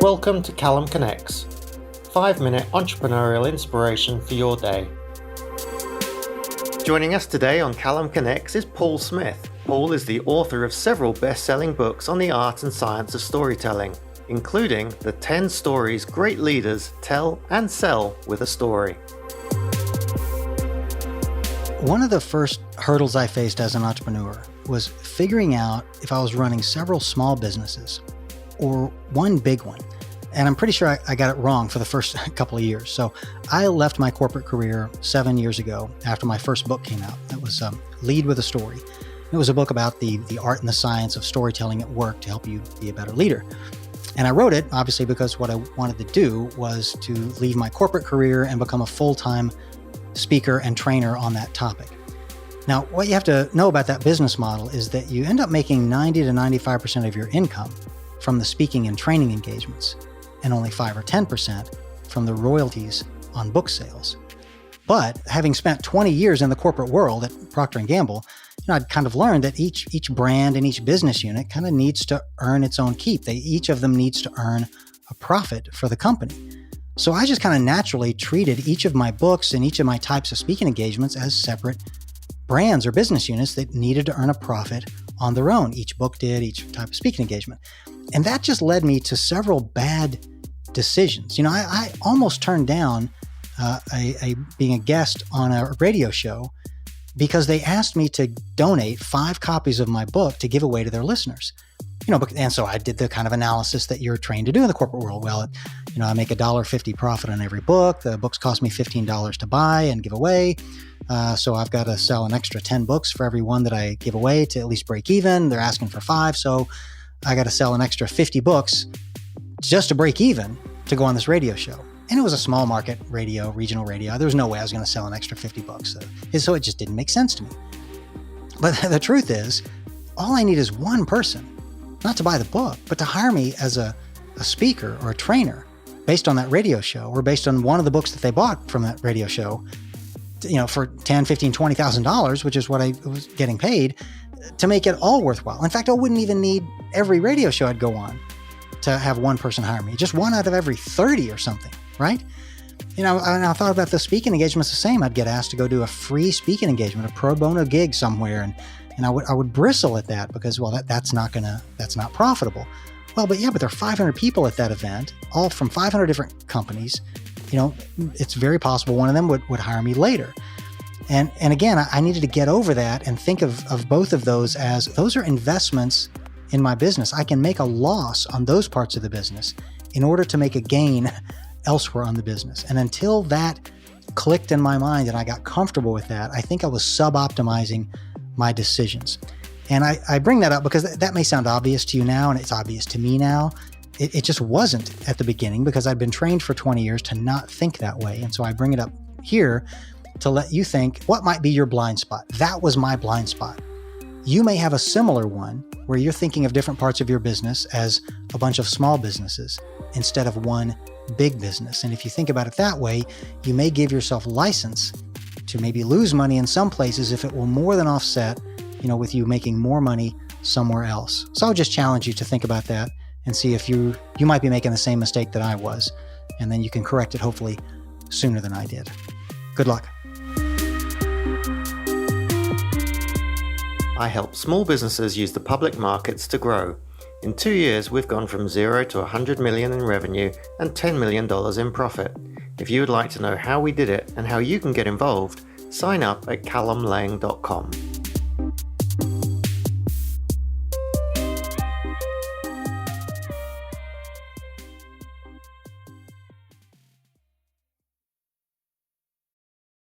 Welcome to CallumConnects, 5-minute entrepreneurial inspiration for your day. Joining us today on CallumConnects is Paul Smith. Paul is the author of several best-selling books on the art and science of storytelling, including the 10 stories great leaders tell and sell with a story. One of the first hurdles I faced as an entrepreneur was figuring out if I was running several small businesses or one big one. And I'm pretty sure I got it wrong for the first couple of years. So I left my corporate career 7 years ago after my first book came out. It was Lead with a Story. It was a book about the art and the science of storytelling at work to help you be a better leader. And I wrote it, obviously, because what I wanted to do was to leave my corporate career and become a full-time speaker and trainer on that topic. Now, what you have to know about that business model is that you end up making 90 to 95% of your income from the speaking and training engagements, and only 5 or 10% from the royalties on book sales. But having spent 20 years in the corporate world at Procter & Gamble, I'd kind of learned that each brand and each business unit kind of needs to earn its own keep. Each of them needs to earn a profit for the company. So I just kind of naturally treated each of my books and each of my types of speaking engagements as separate brands or business units that needed to earn a profit on their own. Each book did, each type of speaking engagement. And that just led me to several bad decisions. I almost turned down being a guest on a radio show because they asked me to donate 5 copies of my book to give away to their listeners. And so I did the kind of analysis that you're trained to do in the corporate world. Well, I make $1.50 profit on every book. The books cost me $15 to buy and give away. So I've got to sell an extra 10 books for every one that I give away to at least break even. They're asking for 5. So I got to sell an extra 50 books just to break even to go on this radio show. And it was a small market radio, regional radio. There was no way I was going to sell an extra 50 bucks. So it just didn't make sense to me. But the truth is, all I need is one person, not to buy the book, but to hire me as a speaker or a trainer based on that radio show or based on one of the books that they bought from that radio show, for $10,000, $15,000, $20,000, which is what I was getting paid, to make it all worthwhile. In fact, I wouldn't even need every radio show I'd go on to have one person hire me, just one out of every 30 or something, right? I thought about the speaking engagements the same. I'd get asked to go do a free speaking engagement, a pro bono gig somewhere, and I would bristle at that because, well, that's not profitable. Well, but there are 500 people at that event, all from 500 different companies. It's very possible one of them would hire me later. And again, I needed to get over that and think of both of those as those are investments in my business. I can make a loss on those parts of the business in order to make a gain elsewhere on the business. And until that clicked in my mind and I got comfortable with that, I think I was sub-optimizing my decisions. And I bring that up because that may sound obvious to you now, and it's obvious to me now. It just wasn't at the beginning because I'd been trained for 20 years to not think that way. And so I bring it up here to let you think what might be your blind spot. That was my blind spot. You may have a similar one where you're thinking of different parts of your business as a bunch of small businesses instead of one big business. And if you think about it that way, you may give yourself license to maybe lose money in some places if it will more than offset, with you making more money somewhere else. So I'll just challenge you to think about that and see if you might be making the same mistake that I was. And then you can correct it hopefully sooner than I did. Good luck. I help small businesses use the public markets to grow. In 2 years, we've gone from 0 to 100 million in revenue and $10 million in profit. If you would like to know how we did it and how you can get involved, sign up at callumlang.com.